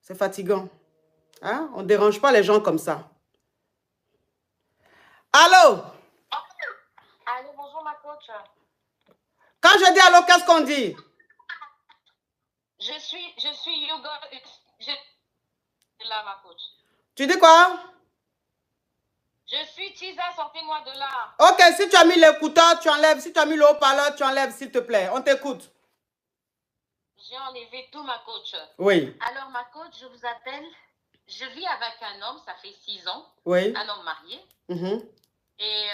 C'est fatigant. Hein? On ne dérange pas les gens comme ça. Allô? Allô, bonjour ma coach. Quand je dis allô, qu'est-ce qu'on dit? Je suis yoga. Là, ma coach. Tu dis quoi? Je suis Tisa, sortez-moi de là. Ok, si tu as mis l'écouteur, tu enlèves. Si tu as mis le haut-parleur, tu enlèves, s'il te plaît. On t'écoute. J'ai enlevé tout, ma coach. Oui. Alors, ma coach, je vous appelle. Je vis avec un homme, ça fait 6 ans. Oui. Un homme marié. Et,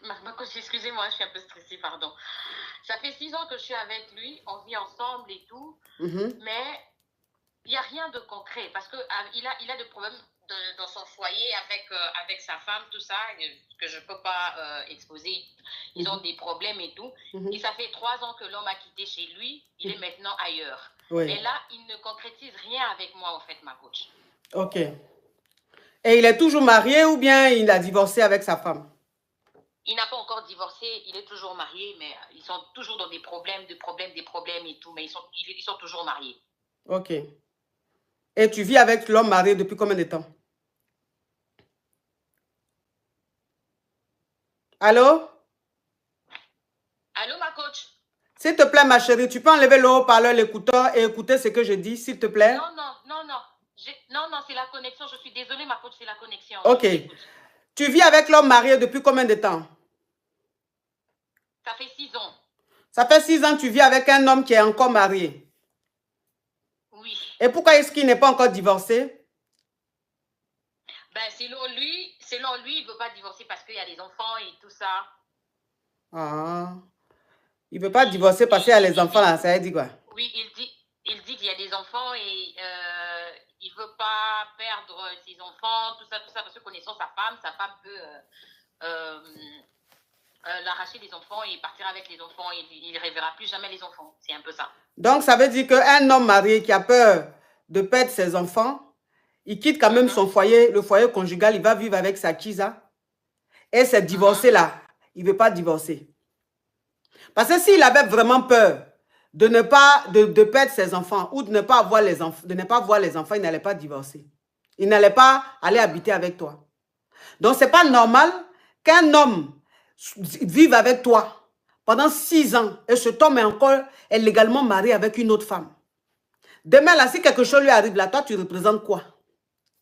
ma coach, excusez-moi, je suis un peu stressée, pardon. Ça fait 6 ans que je suis avec lui, on vit ensemble et tout. Mais il n'y a rien de concret parce qu'il a des problèmes dans son foyer avec sa femme, tout ça, que je ne peux pas exposer. Ils ont des problèmes et tout. Et ça fait 3 ans que l'homme a quitté chez lui. Il est maintenant ailleurs. Oui. Et là, il ne concrétise rien avec moi, en fait, ma coach. Ok. Et il est toujours marié ou bien il a divorcé avec sa femme? Il n'a pas encore divorcé, il est toujours marié, mais ils sont toujours dans des problèmes et tout, mais ils sont toujours mariés. Ok. Et tu vis avec l'homme marié depuis combien de temps? Allô? Allô, ma coach? S'il te plaît, ma chérie, tu peux enlever le haut-parleur, l'écouteur et écouter ce que je dis, s'il te plaît? Non, c'est la connexion. Je suis désolée, ma coach, c'est la connexion. Ok. Tu vis avec l'homme marié depuis combien de temps? Ça fait 6 ans. Ça fait 6 ans que tu vis avec un homme qui est encore marié? Oui. Et pourquoi est-ce qu'il n'est pas encore divorcé? Ben, selon lui, il ne veut pas divorcer parce qu'il y a des enfants et tout ça. Ah. Il ne veut pas divorcer parce qu'il y a les enfants là, ça veut dire quoi? Oui, il dit qu'il y a des enfants et il ne veut pas perdre ses enfants, tout ça, parce que connaissant sa femme peut l'arracher des enfants et partir avec les enfants. Il ne reverra plus jamais les enfants. C'est un peu ça. Donc, ça veut dire qu'un homme marié qui a peur de perdre ses enfants, il quitte quand même son foyer, le foyer conjugal, il va vivre avec sa Kisa. Et c'est divorcé là. Il ne veut pas divorcer. Parce que s'il avait vraiment peur de ne pas de perdre ses enfants ou de ne pas avoir les enfants, il n'allait pas divorcer. Il n'allait pas aller habiter avec toi. Donc, ce n'est pas normal qu'un homme vive avec toi pendant 6 ans et cet homme est légalement marié avec une autre femme. Demain, là, si quelque chose lui arrive là, toi, tu représentes quoi?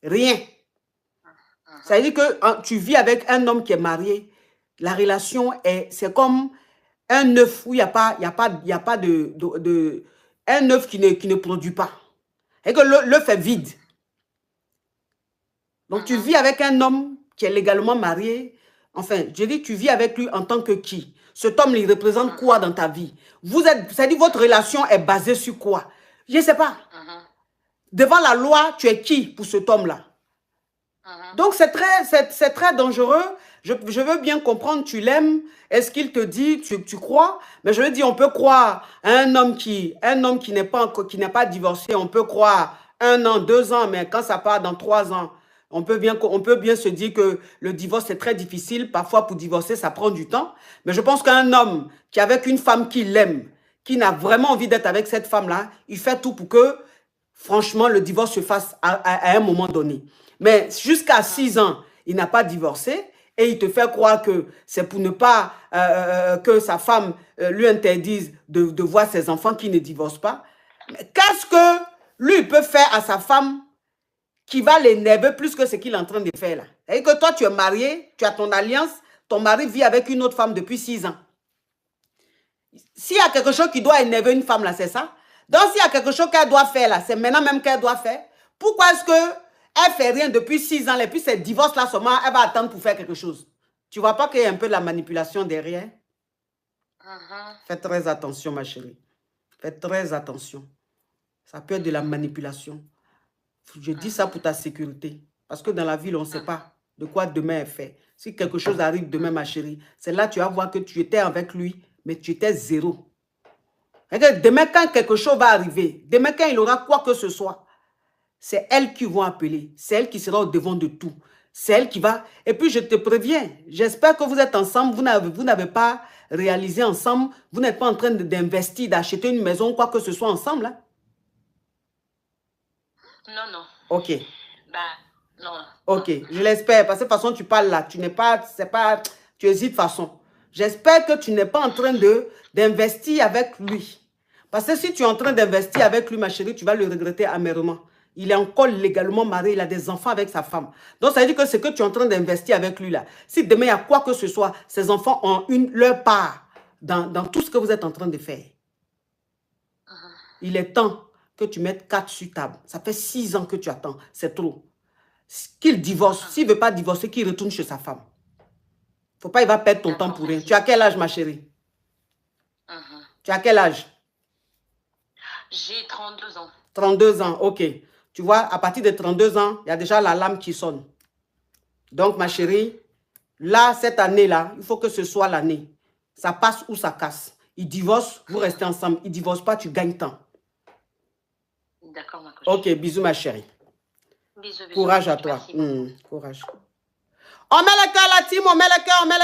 Rien. Ça veut dire que tu vis avec un homme qui est marié. La relation, c'est comme un œuf où il n'y a pas un œuf qui ne produit pas. Et que l'œuf est vide. Donc, tu vis avec un homme qui est légalement marié. Enfin, je dis, tu vis avec lui en tant que qui? Cet homme, il représente quoi dans ta vie? C'est-à-dire, votre relation est basée sur quoi? Je ne sais pas. Devant la loi, tu es qui pour cet homme-là? Donc, c'est très dangereux. Je veux bien comprendre, tu l'aimes. Est-ce qu'il te dit, tu crois? Mais je veux dire, on peut croire à un homme qui n'est pas divorcé. On peut croire 1 an, 2 ans, mais quand ça part dans 3 ans, on peut bien se dire que le divorce est très difficile. Parfois, pour divorcer, ça prend du temps. Mais je pense qu'un homme qui est avec une femme qu'il aime, qui n'a vraiment envie d'être avec cette femme-là, il fait tout pour que, franchement, le divorce se fasse à un moment donné. Mais jusqu'à 6 ans, il n'a pas divorcé et il te fait croire que c'est pour ne pas que sa femme lui interdise de voir ses enfants qui ne divorcent pas. Mais qu'est-ce que lui peut faire à sa femme qui va l'énerver plus que ce qu'il est en train de faire là? C'est-à-dire que toi, tu es marié, tu as ton alliance, ton mari vit avec une autre femme depuis 6 ans. S'il y a quelque chose qui doit énerver une femme là, c'est ça. Donc, s'il y a quelque chose qu'elle doit faire là, c'est maintenant même qu'elle doit faire. Pourquoi est-ce que elle ne fait rien depuis 6 ans, et puis ce divorce-là seulement, elle va attendre pour faire quelque chose? Tu ne vois pas qu'il y a un peu de la manipulation derrière? Fais très attention, ma chérie. Fais très attention. Ça peut être de la manipulation. Je dis ça pour ta sécurité. Parce que dans la ville, on ne sait pas de quoi demain est fait. Si quelque chose arrive demain, ma chérie, c'est là que tu vas voir que tu étais avec lui, mais tu étais zéro. Demain, quand quelque chose va arriver, demain, quand il aura quoi que ce soit, c'est elle qui va appeler. C'est elle qui sera au devant de tout. C'est elle qui va... Et puis, je te préviens, j'espère que vous êtes ensemble. Vous n'avez pas réalisé ensemble. Vous n'êtes pas en train d'investir, d'acheter une maison, quoi que ce soit ensemble. Hein? Non, non. Ok. Bah, non. Ok, je l'espère. Parce que de toute façon, tu parles là. Tu n'es pas... C'est pas... Tu hésites de façon. J'espère que tu n'es pas en train d'investir avec lui. Parce que si tu es en train d'investir avec lui, ma chérie, tu vas le regretter amèrement. Il est encore légalement marié, il a des enfants avec sa femme. Donc, ça veut dire que ce que tu es en train d'investir avec lui là, si demain il y a quoi que ce soit, ses enfants ont leur part dans tout ce que vous êtes en train de faire. Il est temps que tu mettes 4 sur table. Ça fait 6 ans que tu attends. C'est trop. Qu'il divorce. S'il ne veut pas divorcer, qu'il retourne chez sa femme. Faut pas, il va perdre ton temps pour rien. Tu as quel âge, ma chérie? Tu as quel âge? J'ai 32 ans. 32 ans, ok. Tu vois, à partir de 32 ans, il y a déjà l'alarme qui sonne. Donc, ma chérie, là, cette année-là, il faut que ce soit l'année. Ça passe ou ça casse. Il divorce, vous restez ensemble. Il ne divorce pas, tu gagnes temps. D'accord, ma coach. Ok, bisous, ma chérie. Bisous, bisous. Courage à toi. Courage. On met le cœur, la team, on met le cœur, on met le